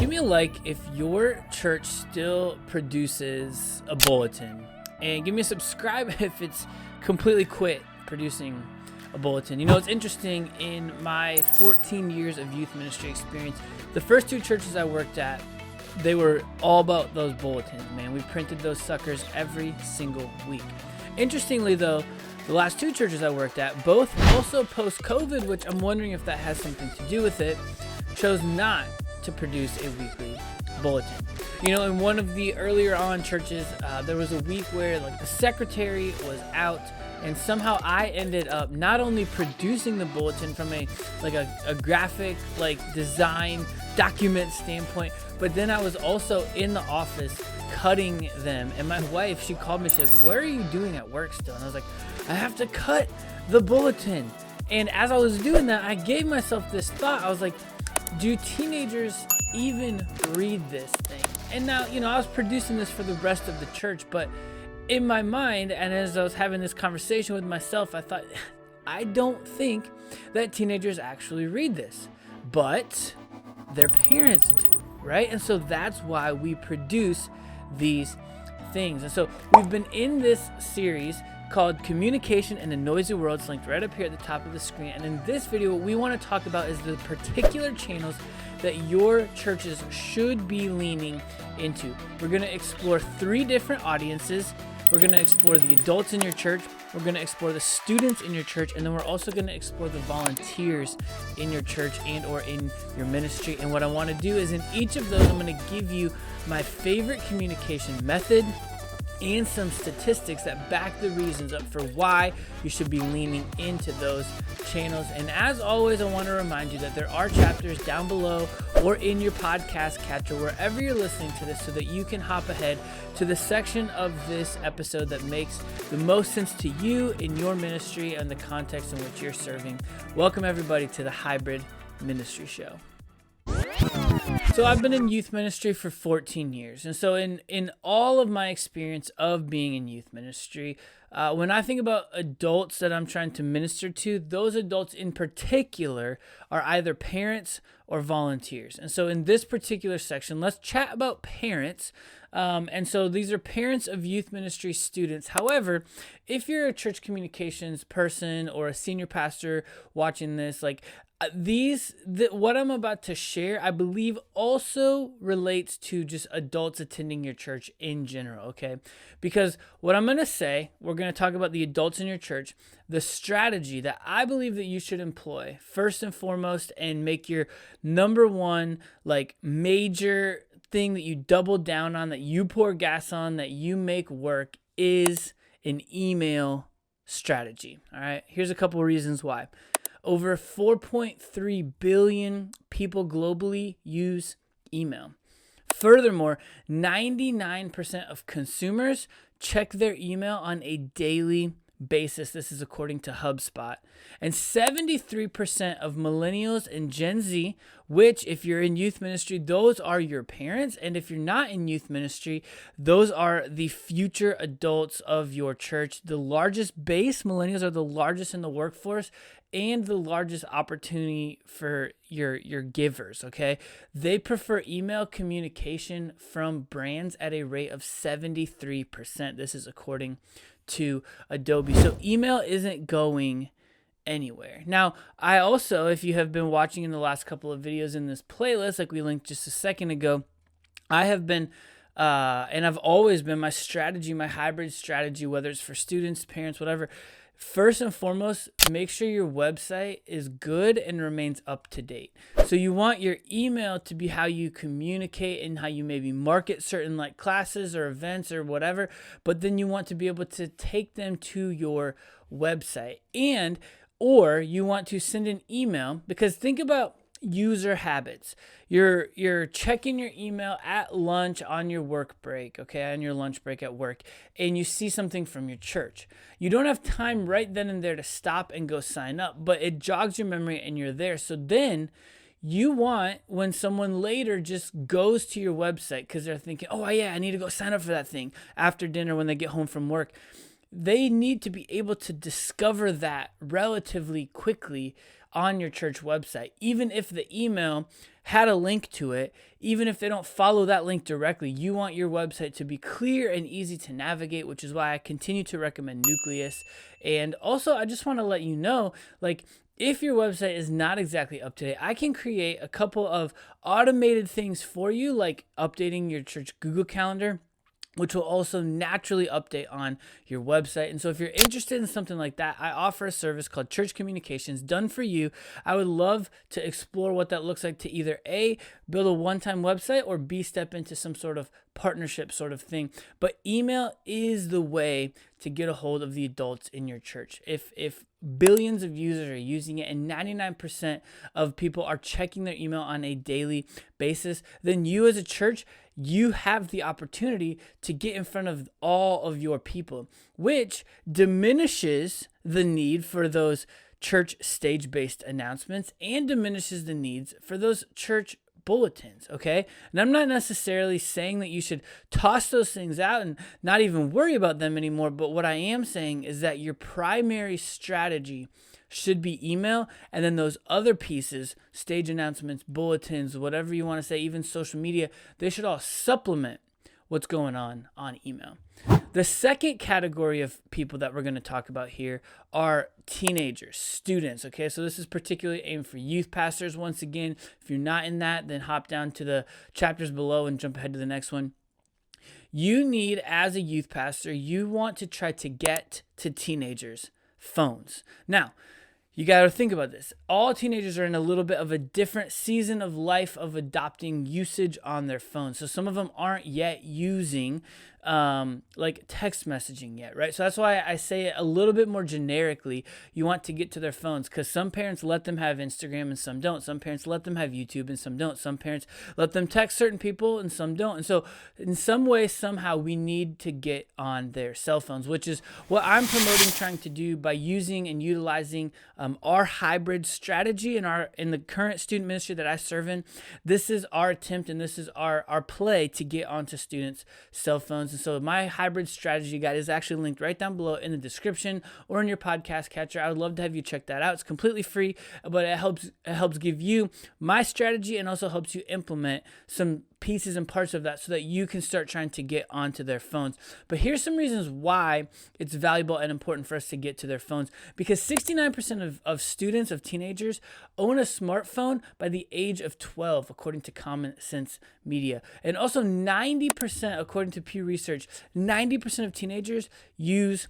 Give me a like if your church still produces a bulletin, and give me a subscribe if it's completely quit producing a bulletin. You know, it's interesting, in my 14 years of youth ministry experience, the first two churches I worked at, they were all about those bulletins, man. We printed those suckers every single week. Interestingly though, the last two churches I worked at, both also post-COVID, which I'm wondering if that has something to do with it, chose not to produce a weekly bulletin. You know, in one of the earlier on churches, there was a week where like the secretary was out, and somehow I ended up not only producing the bulletin from a graphic design document standpoint, but then I was also in the office cutting them. And my wife, she called me, she said, "What are you doing at work still?" And I was like, "I have to cut the bulletin." And as I was doing that, I gave myself this thought. I was like, do teenagers even read this thing? And now, you know, I was producing this for the rest of the church, but in my mind, and as I was having this conversation with myself, I thought, I don't think that teenagers actually read this, but their parents do, right? And so that's why we produce these things. And so we've been in this series called Communication in a Noisy World. It's linked right up here at the top of the screen. And in this video, what we want to talk about is the particular channels that your churches should be leaning into. We're going to explore 3 different audiences. We're going to explore the adults in your church. We're going to explore the students in your church. And then we're also going to explore the volunteers in your church and or in your ministry. And what I want to do is in each of those, I'm going to give you my favorite communication method and some statistics that back the reasons up for why you should be leaning into those channels. And as always, I want to remind you that there are chapters down below or in your podcast catcher, wherever you're listening to this, so that you can hop ahead to the section of this episode that makes the most sense to you in your ministry and the context in which you're serving. Welcome everybody to the Hybrid Ministry Show. So I've been in youth ministry for 14 years. And so in all of my experience of being in youth ministry, when I think about adults that I'm trying to minister to, those adults in particular are either parents or volunteers. And so in this particular section, let's chat about parents. And so these are parents of youth ministry students. However, if you're a church communications person or a senior pastor watching this, what I'm about to share, I believe also relates to just adults attending your church in general, okay? Because what I'm going to say, we're going to talk about the adults in your church, the strategy that I believe that you should employ first and foremost and make your number one, major thing that you double down on, that you pour gas on, that you make work, is an email strategy, all right? Here's a couple of reasons why. Over 4.3 billion people globally use email. Furthermore, 99% of consumers check their email on a daily basis. This is according to HubSpot. And 73% of millennials and Gen Z, which if you're in youth ministry, those are your parents. And if you're not in youth ministry, those are the future adults of your church. The largest base, millennials are the largest in the workforce and the largest opportunity for your givers, okay? They prefer email communication from brands at a rate of 73%. This is according to Adobe. So email isn't going anywhere. Now, I also, if you have been watching in the last couple of videos in this playlist, like we linked just a second ago, I have been and I've always been, my strategy, my hybrid strategy, whether it's for students, parents, whatever, first and foremost, make sure your website is good and remains up to date. So you want your email to be how you communicate and how you maybe market certain classes or events or whatever, but then you want to be able to take them to your website, or you want to send an email, because think about user habits. You're checking your email at lunch on your work break, okay, on your lunch break at work, and you see something from your church. You don't have time right then and there to stop and go sign up, but it jogs your memory and you're there. So then you want, when someone later just goes to your website because they're thinking, oh yeah, I need to go sign up for that thing after dinner when they get home from work, they need to be able to discover that relatively quickly on your church website, even if the email had a link to it. Even if they don't follow that link directly, you want your website to be clear and easy to navigate, which is why I continue to recommend NUCELUS. And also, I just want to let you know, like, if your website is not exactly up to date, I can create a couple of automated things for you, like updating your church Google Calendar, which will also naturally update on your website. And so if you're interested in something like that, I offer a service called Church Communications done for you. I would love to explore what that looks like to either A, build a one-time website, or B, step into some sort of partnership sort of thing. But email is the way to get a hold of the adults in your church. If billions of users are using it and 99% of people are checking their email on a daily basis, then you as a church, you have the opportunity to get in front of all of your people, which diminishes the need for those church stage-based announcements and diminishes the needs for those church bulletins, okay? And I'm not necessarily saying that you should toss those things out and not even worry about them anymore, but what I am saying is that your primary strategy should be email, and then those other pieces, stage announcements, bulletins, whatever you want to say, even social media, they should all supplement what's going on email. The second category of people that we're going to talk about here are teenagers, students, okay? So this is particularly aimed for youth pastors. Once again, if you're not in that, then hop down to the chapters below and jump ahead to the next one. You need, as a youth pastor, you want to try to get to teenagers' phones. Now, you got to think about this. All teenagers are in a little bit of a different season of life of adopting usage on their phones. So some of them aren't yet using like text messaging yet, right? So that's why I say it a little bit more generically. You want to get to their phones because some parents let them have Instagram and some don't. Some parents let them have YouTube and some don't. Some parents let them text certain people and some don't. And so in some way, somehow we need to get on their cell phones, which is what I'm promoting, trying to do by using and utilizing our hybrid strategy in the current student ministry that I serve in. This is our attempt and this is our play to get onto students' cell phones. And so my hybrid strategy guide is actually linked right down below in the description or in your podcast catcher. I would love to have you check that out. It's completely free, but it helps give you my strategy and also helps you implement some pieces and parts of that so that you can start trying to get onto their phones. But here's some reasons why it's valuable and important for us to get to their phones, because 69% of students, of teenagers, own a smartphone by the age of 12, according to Common Sense Media. And also 90%, according to Pew Research, 90% of teenagers use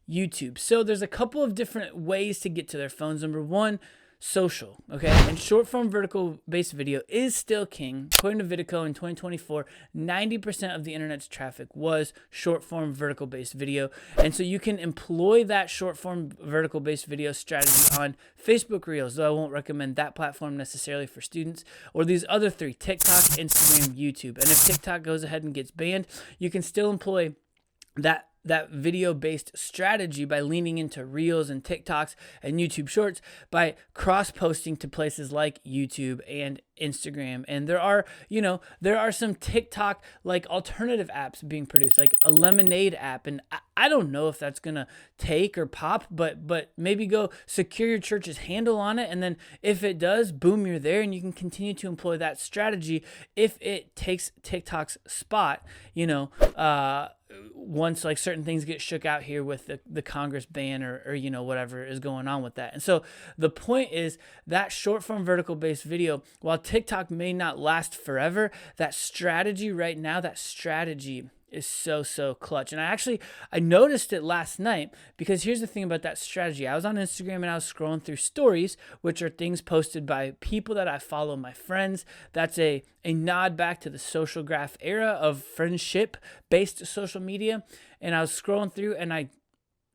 YouTube. So there's a couple of different ways to get to their phones. Number one, social, okay? And short form vertical based video is still king. According to VIDIQ in 2024, 90% of the internet's traffic was short form vertical based video. And so you can employ that short form vertical based video strategy on Facebook Reels, though I won't recommend that platform necessarily for students, or these other three: TikTok, Instagram, YouTube. And if TikTok goes ahead and gets banned, you can still employ that video-based strategy by leaning into Reels and TikToks and YouTube Shorts by cross-posting to places like YouTube and Instagram. And there are some TikTok like alternative apps being produced, like a Lemonade app. And I don't know if that's gonna take or pop, but maybe go secure your church's handle on it, and then if it does, boom, you're there, and you can continue to employ that strategy if it takes TikTok's spot, once like certain things get shook out here with the Congress ban or whatever is going on with that. And so the point is that short form vertical based video, while TikTok may not last forever, that strategy right now, that strategy is so clutch. And I noticed it last night, because here's the thing about that strategy. I was on Instagram and I was scrolling through stories, which are things posted by people that I follow, my friends. That's a nod back to the social graph era of friendship based social media. And I was scrolling through, and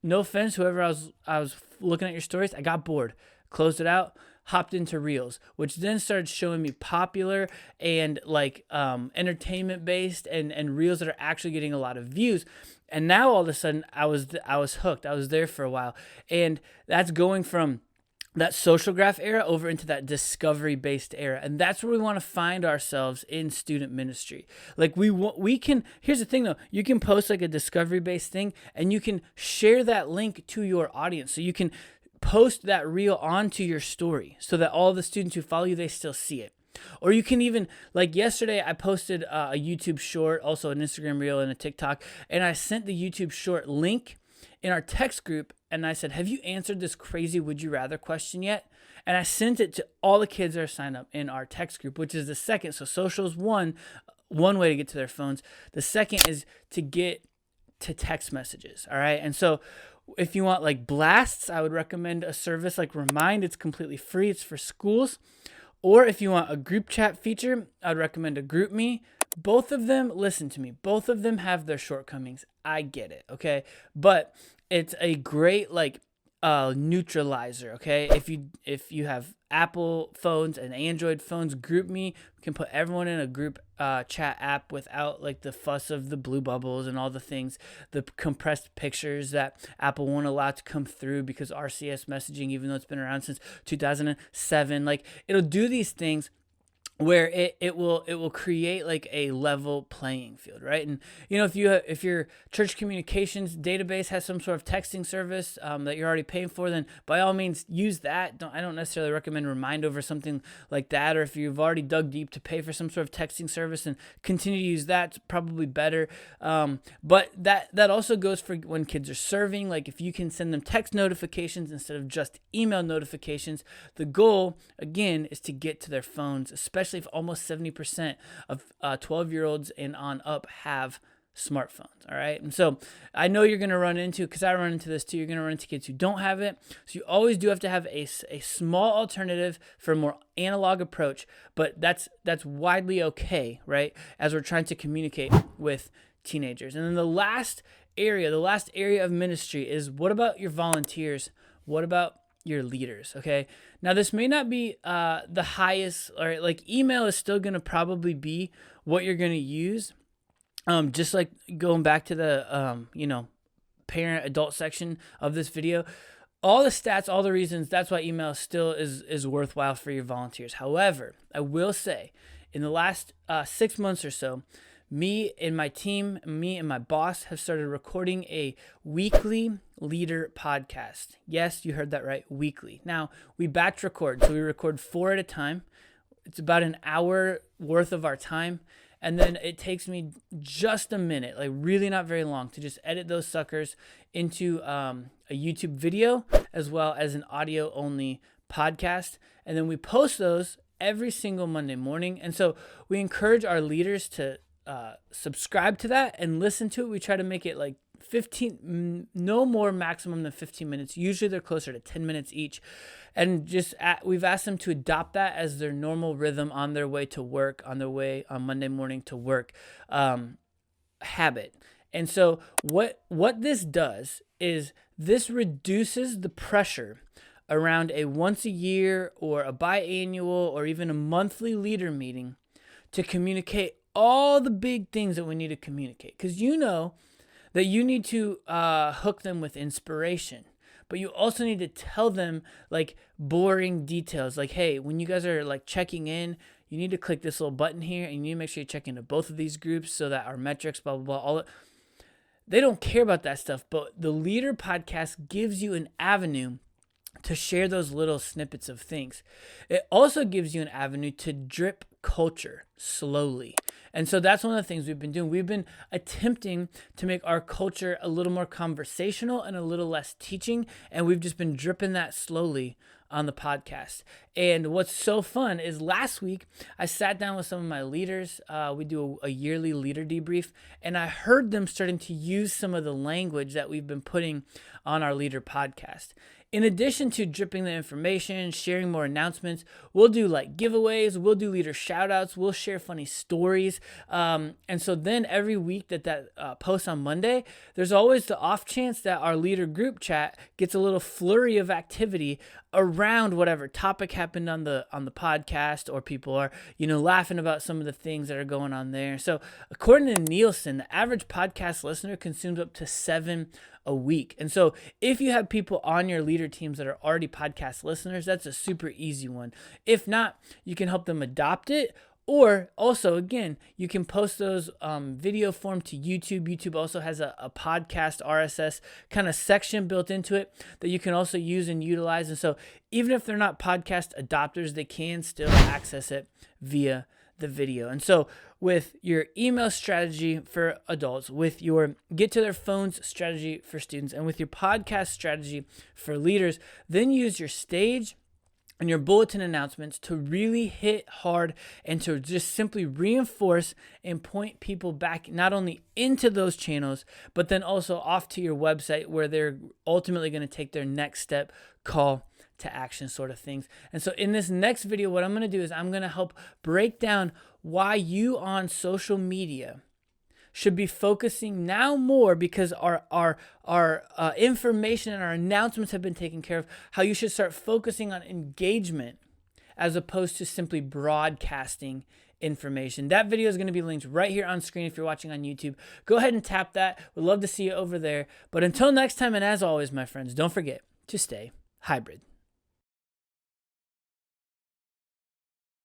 no offense, whoever I was looking at your stories, I got bored, closed it out, hopped into Reels, which then started showing me popular and like entertainment based and Reels that are actually getting a lot of views. And now all of a sudden I was hooked. I was there for a while, and that's going from that social graph era over into that discovery based era. And that's where we want to find ourselves in student ministry. Like we can, here's the thing though, you can post like a discovery based thing and you can share that link to your audience. So you can post that reel onto your story so that all the students who follow you, they still see it. Or you can even, like yesterday, I posted a YouTube short, also an Instagram reel and a TikTok, and I sent the YouTube short link in our text group, and I said, have you answered this crazy would you rather question yet? And I sent it to all the kids that are signed up in our text group, which is the second. So social is one way to get to their phones. The second is to get to text messages, all right? And so if you want like blasts, I would recommend a service like Remind. It's completely free. It's for schools. Or if you want a group chat feature, I'd recommend a GroupMe. Both of them, listen to me, both of them have their shortcomings. I get it, okay? But it's a great like neutralizer, okay? If you have Apple phones and Android phones, GroupMe can put everyone in a group chat app without like the fuss of the blue bubbles and all the things, the compressed pictures that Apple won't allow to come through because RCS messaging, even though it's been around since 2007, like it'll do these things where it will create like a level playing field, right? And you know, if your church communications database has some sort of texting service that you're already paying for, then by all means use that. I don't necessarily recommend Remind over something like that. Or if you've already dug deep to pay for some sort of texting service and continue to use that, it's probably better. But that also goes for when kids are serving. Like if you can send them text notifications instead of just email notifications, the goal again is to get to their phones, especially if almost 70% of 12-year-olds and on up have smartphones, all right? And so I know you're going to run into, because I run into this too, you're going to run into kids who don't have it. So you always do have to have a small alternative for a more analog approach, but that's widely okay, right? As we're trying to communicate with teenagers. And then the last area of ministry is, what about your volunteers? What about your leaders? Okay. Now this may not be the highest, or like email is still going to probably be what you're going to use. Just like going back to the, parent adult section of this video, all the stats, all the reasons, that's why email still is worthwhile for your volunteers. However, I will say in the last 6 months or so, me and my team, me and my boss have started recording a weekly leader podcast. Yes, you heard that right, weekly. Now, we batch record, so we record 4 at a time. It's about an hour worth of our time. And then it takes me just a minute, like really not very long, to just edit those suckers into a YouTube video as well as an audio-only podcast. And then we post those every single Monday morning. And so we encourage our leaders to subscribe to that and listen to it. We try to make it like 15, no more maximum than 15 minutes. Usually they're closer to 10 minutes each. And we've asked them to adopt that as their normal rhythm on their way to work, on their way on Monday morning to work habit. And so what this does is this reduces the pressure around a once a year or a biannual or even a monthly leader meeting to communicate all the big things that we need to communicate. Because you know that you need to hook them with inspiration, but you also need to tell them like boring details. Like, hey, when you guys are like checking in, you need to click this little button here, and you need to make sure you check into both of these groups so that our metrics, blah, blah, blah, they don't care about that stuff. But the Leader Podcast gives you an avenue to share those little snippets of things. It also gives you an avenue to drip culture slowly. And so that's one of the things we've been doing. We've been attempting to make our culture a little more conversational and a little less teaching. And we've just been dripping that slowly on the podcast. And what's so fun is last week I sat down with some of my leaders. We do a yearly leader debrief, and I heard them starting to use some of the language that we've been putting on our leader podcast. In addition to dripping the information, sharing more announcements, we'll do like giveaways, we'll do leader shout outs, we'll share funny stories. And so then every week that posts on Monday, there's always the off chance that our leader group chat gets a little flurry of activity around whatever topic happened on the podcast, or people are, laughing about some of the things that are going on there. So according to Nielsen, the average podcast listener consumes up to 7 a week. And so if you have people on your leader teams that are already podcast listeners, that's a super easy one. If not, you can help them adopt it, Or also, again, you can post those video form to YouTube. YouTube also has a podcast RSS kind of section built into it that you can also use and utilize. And so even if they're not podcast adopters, they can still access it via the video. And so with your email strategy for adults, with your get to their phones strategy for students, and with your podcast strategy for leaders, then use your stage and your bulletin announcements to really hit hard and to just simply reinforce and point people back not only into those channels, but then also off to your website where they're ultimately going to take their next step, call to action sort of things. And so in this next video, what I'm going to do is I'm going to help break down why you on social media should be focusing now more, because our information and our announcements have been taken care of, how you should start focusing on engagement as opposed to simply broadcasting information. That video is going to be linked right here on screen if you're watching on YouTube. Go ahead and tap that. We'd love to see you over there. But until next time, and as always, my friends, don't forget to stay hybrid.